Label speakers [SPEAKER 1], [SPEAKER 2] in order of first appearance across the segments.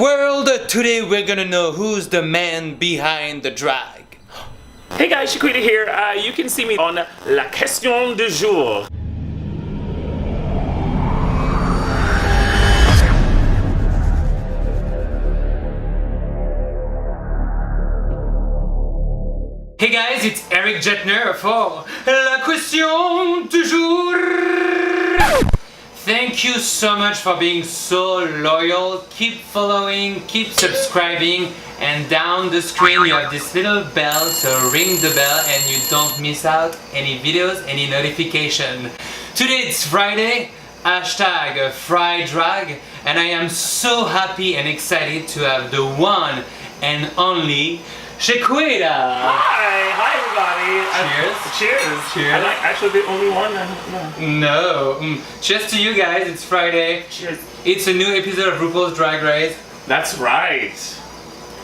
[SPEAKER 1] world, today we're gonna know who's the man behind the drag.
[SPEAKER 2] Hey guys, Shequida here. You can see me on La Question du Jour.
[SPEAKER 1] Hey guys, it's Eric Jetner for La Question du Jour. Thank you so much for being so loyal. Keep following, keep subscribing, and down the screen you have this little bell, so ring the bell and you don't miss out any videos, any notification. Today it's Friday, hashtag Fry Drag, and I am so happy and excited to have the one and only Shequida!
[SPEAKER 2] Hi everybody! Cheers!
[SPEAKER 1] Cheers!
[SPEAKER 2] I'm like actually the only one.
[SPEAKER 1] No. Cheers to you guys, it's Friday.
[SPEAKER 2] Cheers.
[SPEAKER 1] It's a new episode of RuPaul's Drag Race.
[SPEAKER 2] That's right.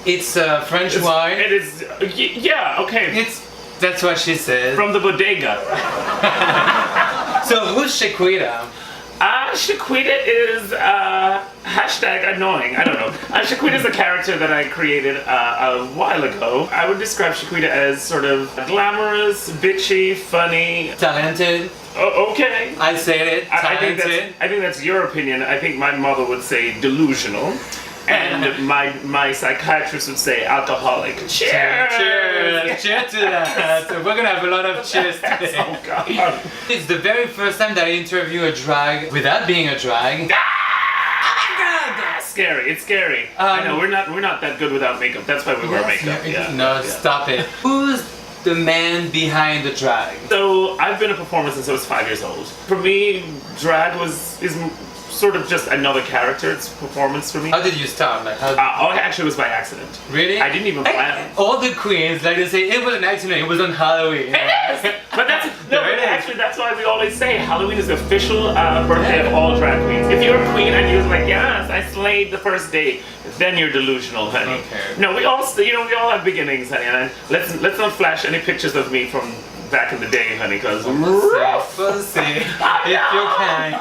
[SPEAKER 1] It's French wine.
[SPEAKER 2] It is, yeah, okay.
[SPEAKER 1] That's what she says.
[SPEAKER 2] From the bodega.
[SPEAKER 1] So who's Shequida?
[SPEAKER 2] Shequida is hashtag annoying. I don't know. Shequida is a character that I created a while ago. I would describe Shequida as sort of glamorous, bitchy, funny,
[SPEAKER 1] Talented.
[SPEAKER 2] Oh, okay.
[SPEAKER 1] I said it. Talented.
[SPEAKER 2] I think that's your opinion. I think my mother would say delusional. And my psychiatrist would say alcoholic. Cheers!
[SPEAKER 1] Cheers! Cheers to that! So we're gonna have a lot of cheers today.
[SPEAKER 2] Oh god.
[SPEAKER 1] It's the very first time that I interview a drag without being a drag.
[SPEAKER 2] Scary. It's scary. I know we're not that good without makeup. That's why we wear makeup.
[SPEAKER 1] No, stop it. Who's the man behind the drag?
[SPEAKER 2] So I've been a performer since I was 5 years old. For me, drag is sort of just another character. It's performance for me.
[SPEAKER 1] How did you start? Like,
[SPEAKER 2] actually, it was by accident.
[SPEAKER 1] Really?
[SPEAKER 2] I didn't even plan.
[SPEAKER 1] All the queens, like they say, it was an accident. It was on Halloween.
[SPEAKER 2] It is. But that's why we always say Halloween is the official birthday of all drag queens. If you're a queen and you're like, yes, I slayed the first day, then you're delusional, honey.
[SPEAKER 1] Okay.
[SPEAKER 2] No, we all have beginnings, honey. And let's not flash any pictures of me from back in the day, honey, because
[SPEAKER 1] we'll see if you can.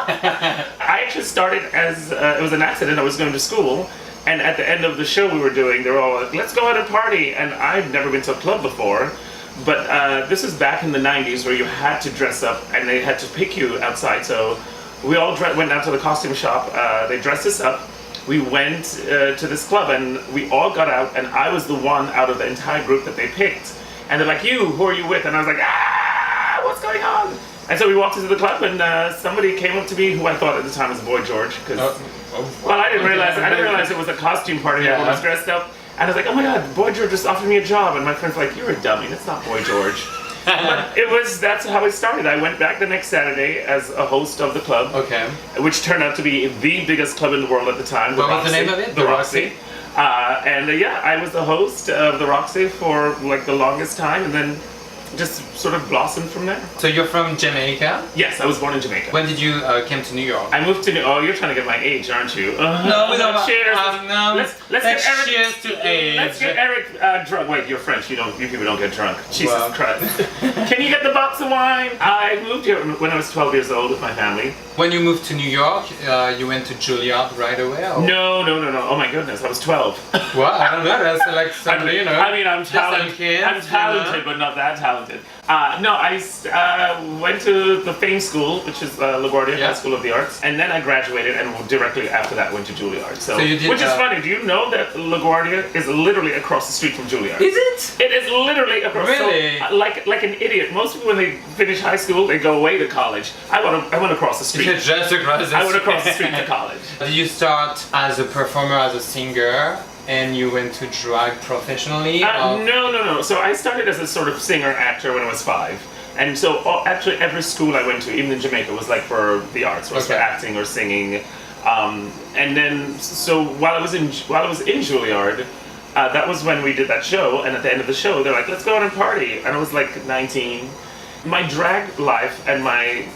[SPEAKER 2] I actually started as it was an accident. I was going to school, and at the end of the show we were doing, they were all like, "Let's go out and party." And I'd never been to a club before, but this was back in the '90s where you had to dress up, and they had to pick you outside. So we all went down to the costume shop. They dressed us up. We went to this club, and we all got out, and I was the one out of the entire group that they picked. And they're like, who are you with? And I was like, what's going on? And so we walked into the club, and somebody came up to me who I thought at the time was Boy George, because well, I didn't realize it was a costume party. Everyone was dressed up, and I was like, oh my god, Boy George just offered me a job, and my friend's like, you're a dummy. That's not Boy George. But that's how it started. I went back the next Saturday as a host of the club, which turned out to be the biggest club in the world at the time.
[SPEAKER 1] What was the name of it?
[SPEAKER 2] The Roxy. I was the host of the Roxy for like the longest time, and then just sort of blossomed from there.
[SPEAKER 1] So you're from Jamaica?
[SPEAKER 2] Yes, I was born in Jamaica.
[SPEAKER 1] When did you came to New York?
[SPEAKER 2] I moved to you're trying to get my age, aren't you?
[SPEAKER 1] No, we don't.
[SPEAKER 2] Cheers.
[SPEAKER 1] No.
[SPEAKER 2] Let's get Eric.
[SPEAKER 1] Cheers to age.
[SPEAKER 2] Let's get Eric drunk. Wait, you're French. You people don't get drunk. Jesus Christ. Can you get the box of wine? I moved here when I was 12 years old with my family.
[SPEAKER 1] When you moved to New York, you went to Juilliard right away? Or?
[SPEAKER 2] No. Oh my goodness, I was 12.
[SPEAKER 1] Well, I don't know. That's like somebody, you know.
[SPEAKER 2] I mean, I'm talented. I'm talented, but not that talented. No, I went to the Fame School, which is LaGuardia High School of the Arts, and then I graduated, and directly after that went to Juilliard. So you did, which is funny. Do you know that LaGuardia is literally across the street from Juilliard?
[SPEAKER 1] Is it?
[SPEAKER 2] It is literally across.
[SPEAKER 1] Really?
[SPEAKER 2] So, like an idiot. Most people, when they finish high school, they go away to college. I went across the street.
[SPEAKER 1] Just across the street.
[SPEAKER 2] I went across the street to college.
[SPEAKER 1] Did you start as a performer, as a singer? And you went to drag professionally?
[SPEAKER 2] No. So I started as a sort of singer-actor when I was 5. And so actually every school I went to, even in Jamaica, was like for the arts, was for acting or singing. And then, so while I was in Juilliard, that was when we did that show. And at the end of the show, they're like, let's go out and party. And I was like 19. My drag life and my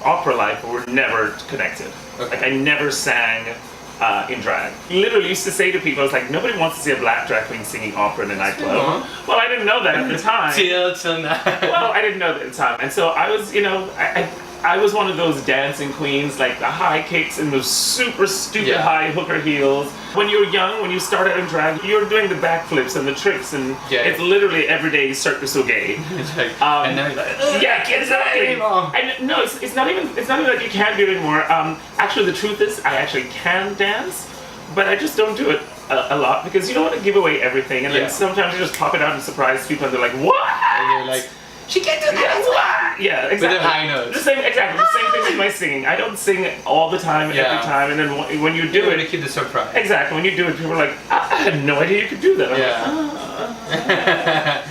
[SPEAKER 2] opera life were never connected. Like I never sang in drag. Literally used to say to people, I was like, nobody wants to see a black drag queen singing opera in a nightclub. Well, I didn't know that at the time.
[SPEAKER 1] Till now.
[SPEAKER 2] Well, I didn't know that at the time. And so I was, I was one of those dancing queens, like the high kicks and those super stupid high hooker heels. When you're young, when you started in drag, you're doing the backflips and the tricks, and it's literally everyday Cirque du Soleil.
[SPEAKER 1] And now you're like,
[SPEAKER 2] yeah, exactly. And no, it's not even that you can't do it anymore. Actually, the truth is, I actually can dance, but I just don't do it a lot because you don't want to give away everything, and then sometimes you just pop it out and surprise people, and they're like, "What?"
[SPEAKER 1] And you're like, "She can't do that."
[SPEAKER 2] Yeah, exactly.
[SPEAKER 1] With the high notes.
[SPEAKER 2] Exactly. The same thing with my singing. I don't sing all the time, every time, and then when you do it,
[SPEAKER 1] to keep the surprise.
[SPEAKER 2] Exactly. When you do it, people are like, "I had no idea you could do that."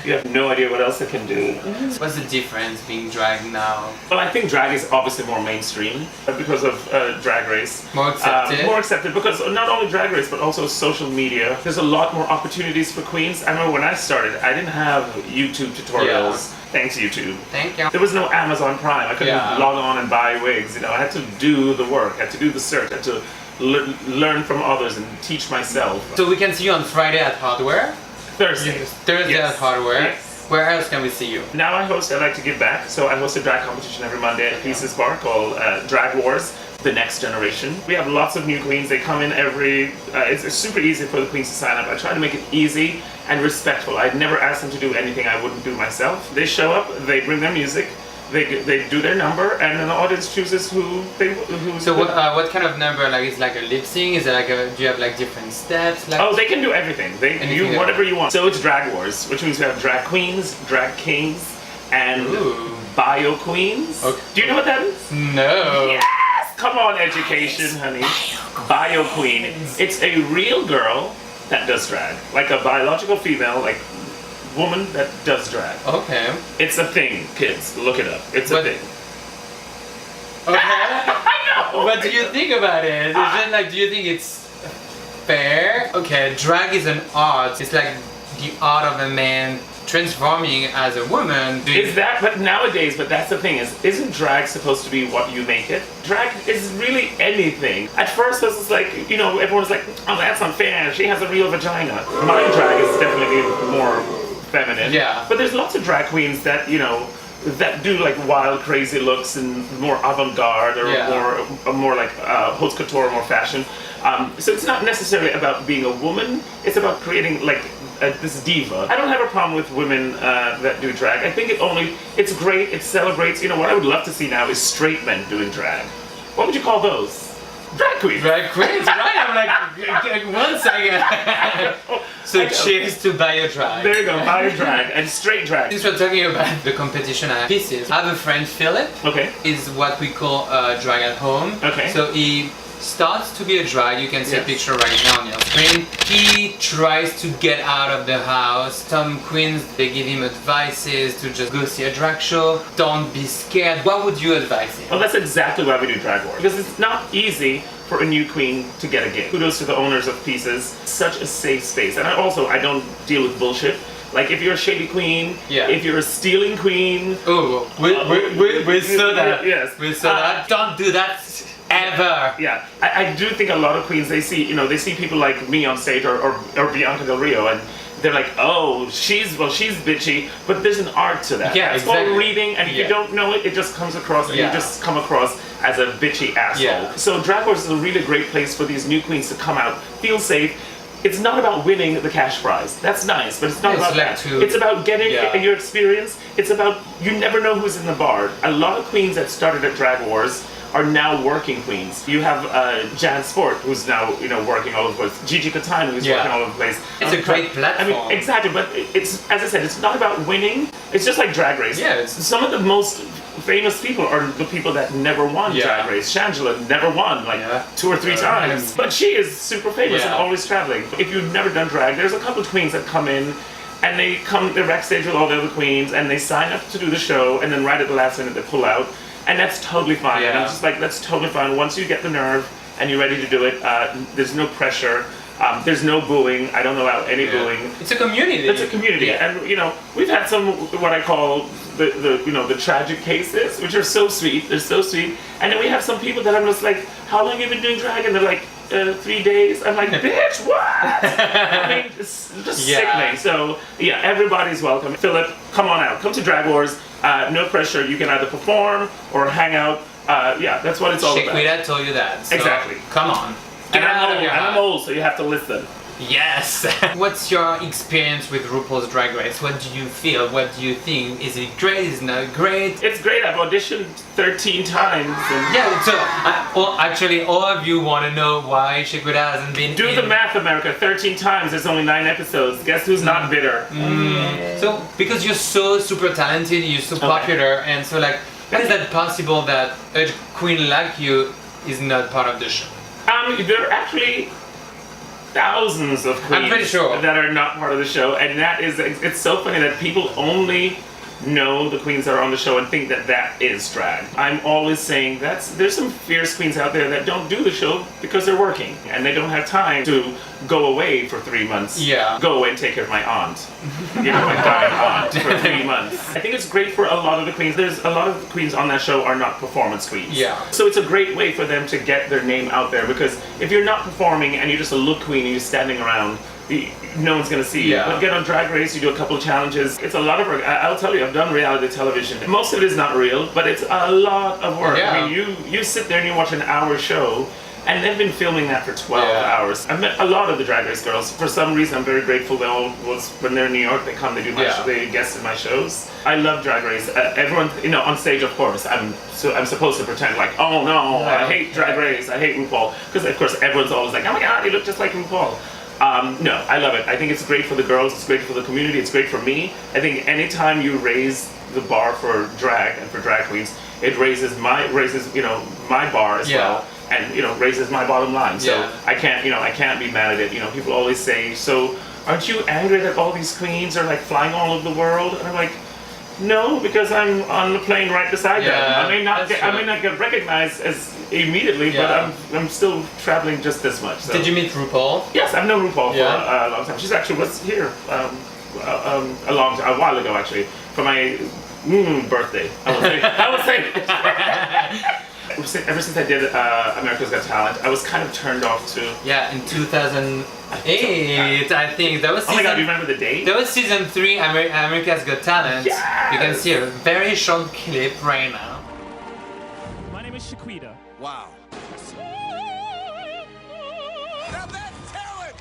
[SPEAKER 2] You have no idea what else it can do.
[SPEAKER 1] What's the difference being drag now?
[SPEAKER 2] Well, I think drag is obviously more mainstream because of Drag Race.
[SPEAKER 1] More accepted?
[SPEAKER 2] More accepted because not only Drag Race, but also social media. There's a lot more opportunities for queens. I remember when I started, I didn't have YouTube tutorials. Thanks, YouTube.
[SPEAKER 1] Thank you.
[SPEAKER 2] There was no Amazon Prime. I couldn't log on and buy wigs. You know, I had to do the work. I had to do the search. I had to learn from others and teach myself.
[SPEAKER 1] So we can see you on Friday at Hardware?
[SPEAKER 2] Thursday.
[SPEAKER 1] Thursday at Hardware.
[SPEAKER 2] Yes.
[SPEAKER 1] Where else can we see you?
[SPEAKER 2] Now I like to give back. So I host a drag competition every Monday at Pieces Bar called Drag Wars, The Next Generation. We have lots of new queens. They come in it's super easy for the queens to sign up. I try to make it easy and respectful. I'd never ask them to do anything I wouldn't do myself. They show up, they bring their music, they do their number, and then the audience chooses who.
[SPEAKER 1] So what kind of number? Like, is it like a lip sync? Is it like do you have like different steps? Like
[SPEAKER 2] they can do everything. They can do whatever you want. So it's Drag Wars, which means we have drag queens, drag kings, and bio queens. Okay. Do you know what that is?
[SPEAKER 1] No.
[SPEAKER 2] Yes! Come on, education, honey. Bio queen. It's a real girl that does drag, like a biological female, like woman that does drag.
[SPEAKER 1] Okay.
[SPEAKER 2] It's a thing, kids. Look it up. It's a thing.
[SPEAKER 1] Okay.
[SPEAKER 2] I know.
[SPEAKER 1] What do you think about it? Is it like, do you think it's fair? Okay, drag is an art. It's like the art of a man transforming as a woman.
[SPEAKER 2] Is that, but nowadays, but that's the thing isn't drag supposed to be what you make it? Drag is really anything. At first this was like, you know, everyone's like, oh, that's unfair, she has a real vagina. My drag is definitely more feminine.
[SPEAKER 1] Yeah.
[SPEAKER 2] But there's lots of drag queens that, you know, that do like wild, crazy looks and more avant-garde or more like haute couture, more fashion. So it's not necessarily about being a woman, it's about creating like this diva. I don't have a problem with women that do drag. I think it's great, it celebrates, you know, what I would love to see now is straight men doing drag. What would you call those? Drag queens.
[SPEAKER 1] Drag queens, right? I'm like, 1 second. So cheers to bio drag.
[SPEAKER 2] There you go, bio drag and straight drag.
[SPEAKER 1] Since we're talking about the competition at Pieces, I have a friend, Philip.
[SPEAKER 2] Okay.
[SPEAKER 1] Is what we call drag at home.
[SPEAKER 2] Okay.
[SPEAKER 1] So he starts to be a drag. You can see a picture right now on your screen. He tries to get out of the house. Some queens, they give him advices to just go see a drag show. Don't be scared. What would you advise him?
[SPEAKER 2] Well, that's exactly why we do Drag Wars. Because it's not easy for a new queen to get a gig. Kudos to the owners of Pieces. Such a safe space. And I don't deal with bullshit. Like if you're a shady queen, if you're a stealing queen.
[SPEAKER 1] Oh, we saw that.
[SPEAKER 2] Yes.
[SPEAKER 1] We saw that. Don't do that. Ever.
[SPEAKER 2] Yeah, I do think a lot of queens, they see people like me on stage or Bianca Del Rio, and they're like, oh, she's bitchy, but there's an art to that.
[SPEAKER 1] Yeah,
[SPEAKER 2] it's
[SPEAKER 1] exactly.
[SPEAKER 2] called reading, and if you don't know it, it just comes across, and you just come across as a bitchy asshole.
[SPEAKER 1] Yeah.
[SPEAKER 2] So Drag Wars is a really great place for these new queens to come out, feel safe. It's not about winning the cash prize. That's nice, but it's not about that. It's about getting your experience. It's about, you never know who's in the bar. A lot of queens that started at Drag Wars are now working queens. You have Jan Sport, who's now working all over the place. Gigi Catano, who's working all over the place.
[SPEAKER 1] It's a great platform.
[SPEAKER 2] I mean, exactly, but it's, as I said, it's not about winning. It's just like Drag Race.
[SPEAKER 1] Yeah,
[SPEAKER 2] some of the most famous people are the people that never won Drag Race. Shangela never won, like 2 or 3 times. But she is super famous and always traveling. If you've never done drag, there's a couple of queens that come in and they're backstage with all the other queens and they sign up to do the show, and then right at the last minute they pull out. And that's totally fine. And I'm just like, that's totally fine. Once you get the nerve and you're ready to do it, there's no pressure. There's no booing. I don't allow any booing.
[SPEAKER 1] It's a community.
[SPEAKER 2] It's a community, and we've had some what I call the tragic cases, which are so sweet. They're so sweet. And then we have some people that I'm just like, how long have you been doing drag? And they're like, 3 days. I'm like, bitch, what? I mean, it's just sickening. So yeah, everybody's welcome. Philip, come on out. Come to Drag Wars. No pressure. You can either perform or hang out. Yeah, that's what it's all about.
[SPEAKER 1] Shequida told you that. So
[SPEAKER 2] exactly.
[SPEAKER 1] Come on.
[SPEAKER 2] And I'm old, so you have to listen.
[SPEAKER 1] Yes! What's your experience with RuPaul's Drag Race? What do you feel? What do you think? Is it great? Is it not great?
[SPEAKER 2] It's great. I've auditioned 13 times. And
[SPEAKER 1] yeah, so well, actually all of you want to know why Shequida hasn't been
[SPEAKER 2] Do the math, America. 13 times. There's only 9 episodes. Guess who's not bitter?
[SPEAKER 1] So, because you're so super talented, you're so popular, and so like, how is that possible that a queen like you is not part of the show?
[SPEAKER 2] There are actually thousands of queens
[SPEAKER 1] I'm pretty sure.
[SPEAKER 2] that are not part of the show, and that is, it's so funny that people only know the queens that are on the show and think that that is drag. I'm always saying there's some fierce queens out there that don't do the show because they're working and they don't have time to go away for 3 months.
[SPEAKER 1] Yeah.
[SPEAKER 2] Go away and take care of my aunt. You know, my dying aunt for 3 months. I think it's great for a lot of the queens. There's a lot of the queens on that show are not performance queens.
[SPEAKER 1] Yeah.
[SPEAKER 2] So it's a great way for them to get their name out there, because if you're not performing and you're just a look queen and you're standing around, no one's gonna see you. But get on Drag Race, you do a couple of challenges. It's a lot of work. I'll tell you, I've done reality television. Most of it is not real, but it's a lot of work.
[SPEAKER 1] Yeah.
[SPEAKER 2] I mean, you sit there and you watch an hour show, and they've been filming that for 12 hours. I've met a lot of the Drag Race girls. For some reason, I'm very grateful. They all when they're in New York, they come, they do my show, they guest in my shows. I love Drag Race. Everyone, you know, on stage, of course, I'm supposed to pretend like, oh no, I hate Drag Race, I hate RuPaul, because of course everyone's always like, oh my God, you look just like RuPaul. No, I love it. I think it's great for the girls, it's great for the community, it's great for me. I think anytime you raise the bar for drag and for drag queens, it raises my bar as well, and raises my bottom line. So I can't be mad at it. People always say, so aren't you angry that all these queens are like flying all over the world? And I'm like, no, because I'm on the plane right beside them. I may not get recognized as immediately, but I'm still traveling just this much. So.
[SPEAKER 1] Did you meet RuPaul?
[SPEAKER 2] Yes, I've known RuPaul for a long time. She's actually was here a while ago, actually, for my birthday. I would say ever since I did America's Got Talent, I was kind of turned off to.
[SPEAKER 1] Yeah, in 2008, I think that was.
[SPEAKER 2] Oh my God, do you remember the date?
[SPEAKER 1] That was season 3, America's Got Talent.
[SPEAKER 2] Yes!
[SPEAKER 1] You can see a very short clip right now.
[SPEAKER 3] My name is Shequida.
[SPEAKER 4] Wow. Now that's talent!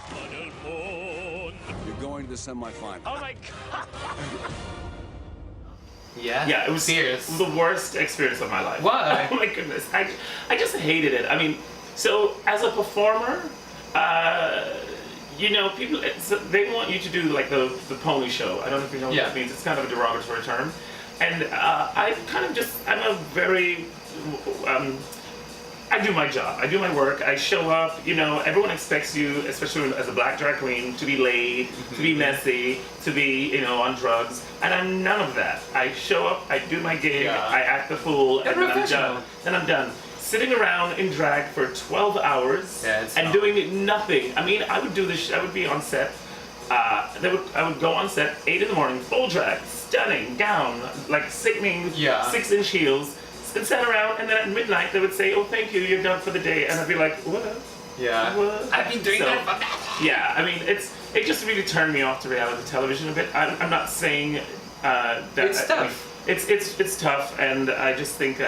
[SPEAKER 4] You're going to the semifinal.
[SPEAKER 3] Oh my God!
[SPEAKER 2] Yeah, it was
[SPEAKER 1] fierce.
[SPEAKER 2] The worst experience of my life.
[SPEAKER 1] Why?
[SPEAKER 2] Oh my goodness, I just hated it. I mean, so as a performer, people they want you to do like the pony show. I don't know if you know what that means. It's kind of a derogatory term, and I'm a very I do my job. I do my work. I show up. Everyone expects you, especially as a black drag queen, to be laid, to be messy, to be, on drugs. And I'm none of that. I show up, I do my gig, I act the fool, and then I'm done. Then I'm done. Sitting around in drag for 12 hours and doing nothing. I mean, I would do this. I would be on set. I would go on set 8 in the morning, full drag, stunning gown, like sickening 6-inch heels. And sat around, and then at midnight they would say, "Oh, thank you, you're done for the day," and I'd be like, "What?
[SPEAKER 1] Yeah.
[SPEAKER 2] What?"
[SPEAKER 1] I've been doing that for that.
[SPEAKER 2] Yeah, I mean, it just really turned me off to reality television a bit. I'm not saying that
[SPEAKER 1] it's tough.
[SPEAKER 2] It's tough, and I just think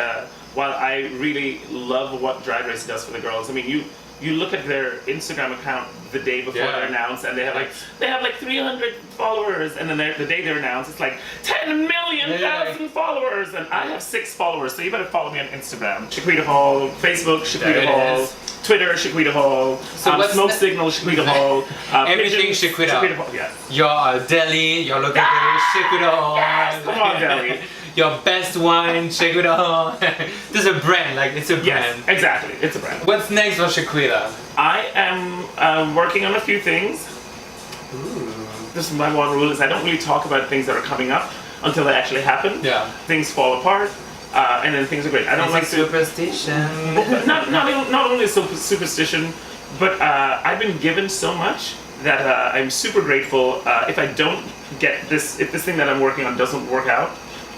[SPEAKER 2] while I really love what Drag Race does for the girls, I mean, you look at their Instagram account the day before they're announced, and they have like 300 followers, and then the day they're announced, it's like 10 million followers, and I have 6 followers, so you better follow me on Instagram. Shequida Hall, Facebook, Shequida Hall, Twitter, Shequida Hall, Smoke Signal, Shequida Hall,
[SPEAKER 1] everything Shequida Hall.
[SPEAKER 2] Yeah.
[SPEAKER 1] Your deli, your local deli, Shequida Hall.
[SPEAKER 2] Yes, come on, deli.
[SPEAKER 1] Your best wine, Shequida Hall. There's a brand, it's a brand.
[SPEAKER 2] Yes, exactly, it's a brand.
[SPEAKER 1] What's next for Shequida?
[SPEAKER 2] I am working on a few things. This is my one rule, is I don't really talk about things that are coming up until they actually happen. Yeah. Things fall apart, and then things are great. I don't like
[SPEAKER 1] superstition.
[SPEAKER 2] Not only superstition, but I've been given so much that I'm super grateful. If I don't get this, if this thing that I'm working on doesn't work out,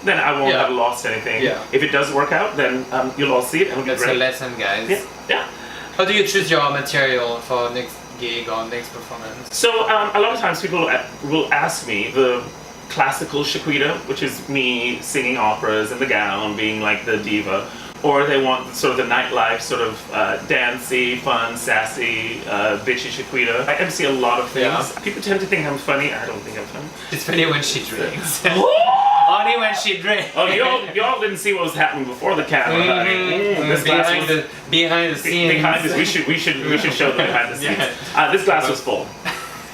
[SPEAKER 2] then I won't have lost anything. Yeah. If it does work out, then you'll all see it, and it'll be great.
[SPEAKER 1] That's a lesson, guys.
[SPEAKER 2] Yeah.
[SPEAKER 1] How do you choose your material for next gig or next performance?
[SPEAKER 2] So a lot of times people will ask me the classical Shequida, which is me singing operas in the gown, being like the diva, or they want sort of the nightlife, sort of dancey, fun, sassy, bitchy Shequida. I MC a lot of things.
[SPEAKER 1] Yeah.
[SPEAKER 2] People tend to think I'm funny. I don't think I'm funny.
[SPEAKER 1] It's funny when she drinks. Only when she drinks.
[SPEAKER 2] Oh, y'all didn't see what was happening before the camera, honey. This glass was
[SPEAKER 1] behind the scenes.
[SPEAKER 2] behind this. We should show them behind the scenes.
[SPEAKER 1] Yeah.
[SPEAKER 2] This glass was full.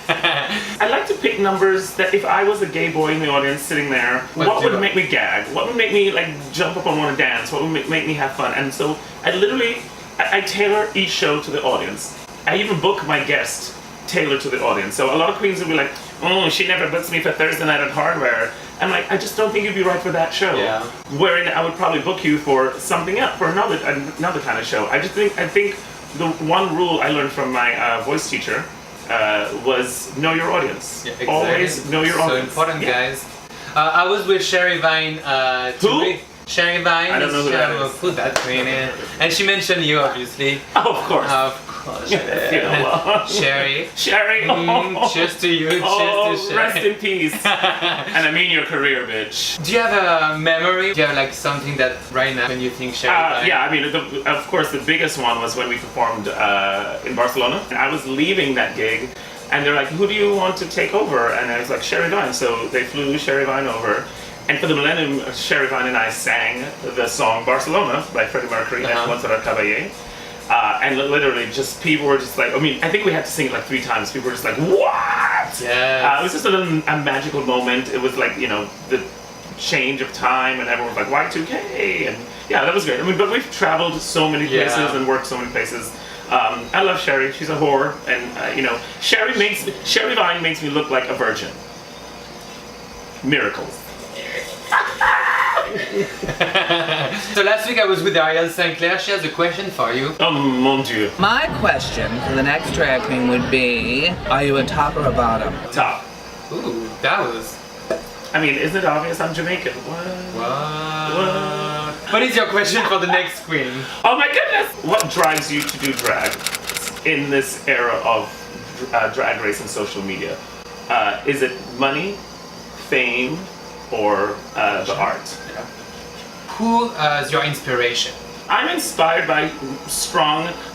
[SPEAKER 2] I like to pick numbers that if I was a gay boy in the audience sitting there, what would make me gag? What would make me like jump up and want to dance? What would make me have fun? And so I tailor each show to the audience. I even book my guest tailored to the audience. So a lot of queens will be like, oh, she never books me for Thursday night at Hardware. I'm like, I just don't think you'd be right for that show.
[SPEAKER 1] Yeah.
[SPEAKER 2] Wherein I would probably book you for something else, for another kind of show. I think the one rule I learned from my voice teacher was know your audience.
[SPEAKER 1] Yeah, exactly.
[SPEAKER 2] Always know your audience.
[SPEAKER 1] So important, guys. I was with Sherry Vine.
[SPEAKER 2] Who?
[SPEAKER 1] Sherry Vine.
[SPEAKER 2] I don't know who that is.
[SPEAKER 1] Put that queen in. And she mentioned you, obviously.
[SPEAKER 2] Oh, of course.
[SPEAKER 1] Of course.
[SPEAKER 2] You know,
[SPEAKER 1] Sherry.
[SPEAKER 2] Sherry.
[SPEAKER 1] Cheers to you.
[SPEAKER 2] Oh,
[SPEAKER 1] cheers to
[SPEAKER 2] rest
[SPEAKER 1] Sherry.
[SPEAKER 2] in peace. And I mean your career, bitch.
[SPEAKER 1] Do you have a memory? Do you have like something that right now when you think Sherry Vine?
[SPEAKER 2] Yeah, I mean, of course, the biggest one was when we performed in Barcelona. And I was leaving that gig, and they're like, who do you want to take over? And I was like, Sherry Vine. So they flew Sherry Vine over. And for the millennium, Sherry Vine and I sang the song Barcelona by Wendi Mercury and Montserrat Caballé. And literally just people were just like, I mean, I think we had to sing it like 3 times. People were just like, what?
[SPEAKER 1] Yeah.
[SPEAKER 2] It was just a magical moment. It was like, you know, the change of time and everyone was like, Y2K. And yeah, that was great. I mean, but we've traveled so many places and worked so many places. I love Sherry. She's a whore. And, you know, Sherry Vine makes me look like a virgin. Miracles.
[SPEAKER 1] So last week I was with Ariel St. Clair. She has a question for you.
[SPEAKER 2] Oh mon dieu.
[SPEAKER 5] My question for the next drag queen would be, are you a top or a bottom?
[SPEAKER 2] Top.
[SPEAKER 1] Ooh, that was...
[SPEAKER 2] I mean, isn't it obvious I'm Jamaican?
[SPEAKER 1] What is your question for the next queen?
[SPEAKER 2] Oh my goodness! What drives you to do drag in this era of drag race and social media? Is it money, fame, or the art?
[SPEAKER 1] Who is your inspiration?
[SPEAKER 2] I'm inspired by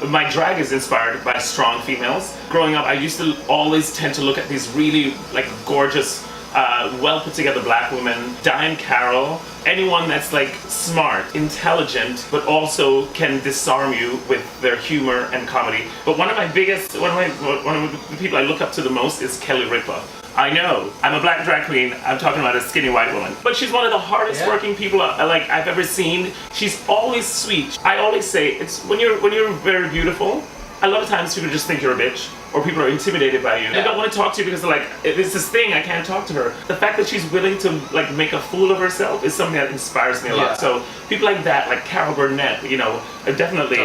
[SPEAKER 2] my drag is inspired by strong females. Growing up, I used to always tend to look at these really like gorgeous, well put together black women. Diane Carroll, anyone that's like smart, intelligent, but also can disarm you with their humor and comedy. But one of the people I look up to the most is Kelly Ripa. I know, I'm a black drag queen, I'm talking about a skinny white woman. But she's one of the hardest working people I've ever seen. She's always sweet. I always say, it's when you're very beautiful, a lot of times people just think you're a bitch, or people are intimidated by you. They don't want to talk to you because they're like, it's this thing, I can't talk to her. The fact that she's willing to like make a fool of herself is something that inspires me a lot. So people like that, like Carol Burnett, you know, definitely,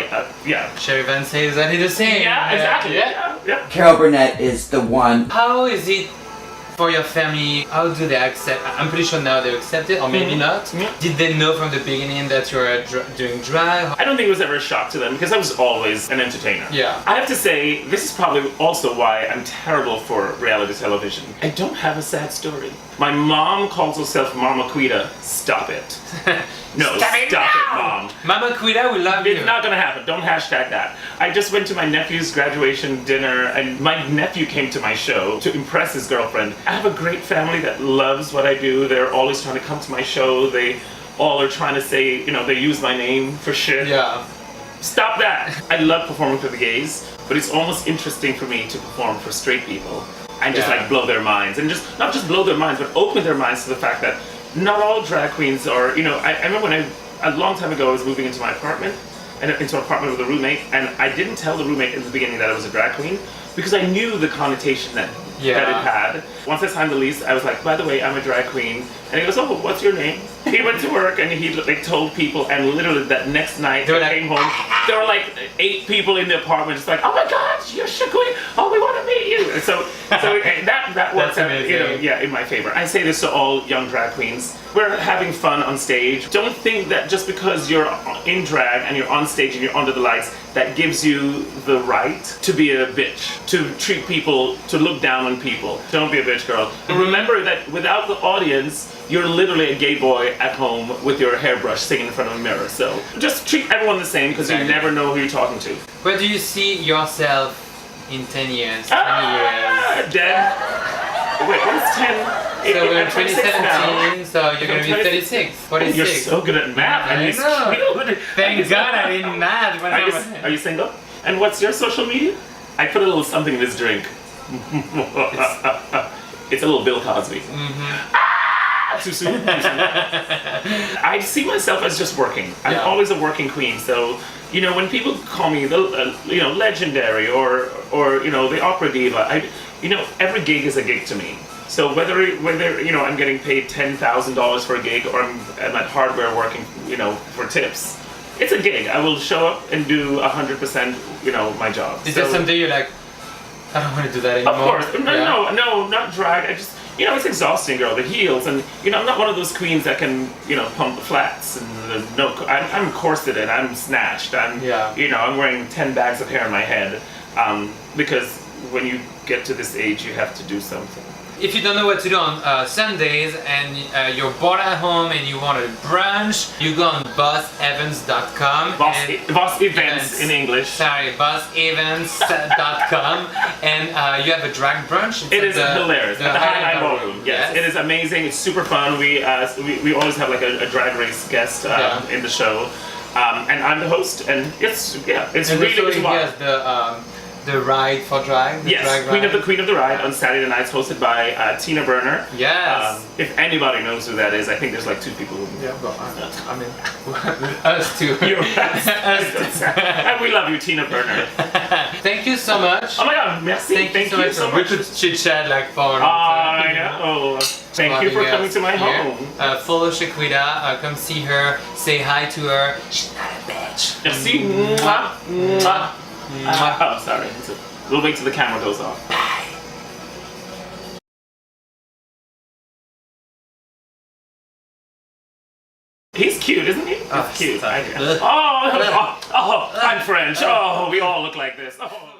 [SPEAKER 1] Sherry Vine says exactly the same.
[SPEAKER 2] Yeah, exactly. Yeah.
[SPEAKER 6] Carol Burnett is the one.
[SPEAKER 1] How is it for your family? How do they accept? I'm pretty sure now they accept it, or maybe not. Did they know from the beginning that you were doing drag?
[SPEAKER 2] I don't think it was ever a shock to them because I was always an entertainer.
[SPEAKER 1] Yeah.
[SPEAKER 2] I have to say, this is probably also why I'm terrible for reality television. I don't have a sad story. My mom calls herself Mama Quida. Stop it. No, stop it, Mom.
[SPEAKER 1] Mama Quida will love you.
[SPEAKER 2] It's not gonna happen. Don't hashtag that. I just went to my nephew's graduation dinner and my nephew came to my show to impress his girlfriend. I have a great family that loves what I do. They're always trying to come to my show. They all are trying to say, you know, they use my name for shit.
[SPEAKER 1] Yeah.
[SPEAKER 2] Stop that. I love performing for the gays, but it's almost interesting for me to perform for straight people and just like blow their minds, and just not just blow their minds, but open their minds to the fact that not all drag queens are, you know, I remember when a long time ago I was moving into my apartment, and into an apartment with a roommate, and I didn't tell the roommate in the beginning that I was a drag queen because I knew the connotation that it had. Once I signed the lease, I was like, by the way, I'm a drag queen. And he goes, oh, what's your name? He went to work and he like told people, and literally that next night I came home, there were like 8 people in the apartment just like, oh my God, you're Shequida, oh, we want to meet you. So that works out,
[SPEAKER 1] amazing.
[SPEAKER 2] you know, yeah, in my favor. I say this to all young drag queens. We're having fun on stage. Don't think that just because you're in drag and you're on stage and you're under the lights, that gives you the right to be a bitch, to treat people, to look down on people. Don't be a bitch, girl. But remember that without the audience, you're literally a gay boy at home with your hairbrush singing in front of a mirror. So just treat everyone the same because you never know who you're talking to.
[SPEAKER 1] Where do you see yourself in 10 years, 20 years?
[SPEAKER 2] Dead. Wait, what is 10?
[SPEAKER 1] So we're in
[SPEAKER 2] I'm 26 now.
[SPEAKER 1] 2017, so you're going to be 36. 46.
[SPEAKER 2] You're so good at math.
[SPEAKER 1] I
[SPEAKER 2] And you're
[SPEAKER 1] know.
[SPEAKER 2] so good at...
[SPEAKER 1] Thank God I didn't math when I was...
[SPEAKER 2] Are you single? And what's your social media? I put a little something in this drink. It's a little Bill Cosby. Too soon. Too soon. I see myself as just working. I'm always a working queen. So, you know, when people call me the, you know, legendary or you know, the opera diva, you know, every gig is a gig to me. So whether you know I'm getting paid $10,000 for a gig or I'm at hardware working, you know, for tips, it's a gig. I will show up and do 100%, you know, my job.
[SPEAKER 1] Is there someday you're like, I don't want to do that anymore?
[SPEAKER 2] Of course. No, not drag. I just, you know, it's exhausting, girl. The heels, and you know, I'm not one of those queens that can, you know, pump the flats and I'm corseted. I'm snatched. You know, I'm wearing 10 bags of hair in my head, because when you get to this age, you have to do something.
[SPEAKER 1] If you don't know what to do on Sundays and you're bored at home and you want a brunch, you go on bossevans.com.
[SPEAKER 2] Boss events in English.
[SPEAKER 1] Sorry, bossevans.com, and you have a drag brunch.
[SPEAKER 2] It is hilarious. At the Hagen Ballroom. Yes, it is amazing. It's super fun. We always have like a drag race guest in the show, and I'm the host. And it's really fun.
[SPEAKER 1] The ride for drag.
[SPEAKER 2] Yes, Queen of the Ride on Saturday nights, hosted by Tina Burner.
[SPEAKER 1] Yes.
[SPEAKER 2] If anybody knows who that is, I think there's like 2 people who.
[SPEAKER 1] Yeah, but I mean, us too.
[SPEAKER 2] And we love you, Tina Burner.
[SPEAKER 1] Thank you so much.
[SPEAKER 2] Oh my God, merci. Thank you so much.
[SPEAKER 1] We could chit chat like for.
[SPEAKER 2] I know. Thank you for coming to my home.
[SPEAKER 1] Follow Shequida. Come see her. Say hi to her. She's not a bitch.
[SPEAKER 2] Merci. Mwah. Mwah. Oh, sorry. We'll wait till the camera goes off.
[SPEAKER 1] Bye.
[SPEAKER 2] He's cute, isn't he? He's cute.
[SPEAKER 1] Stop.
[SPEAKER 2] I'm French. Oh, we all look like this. Oh.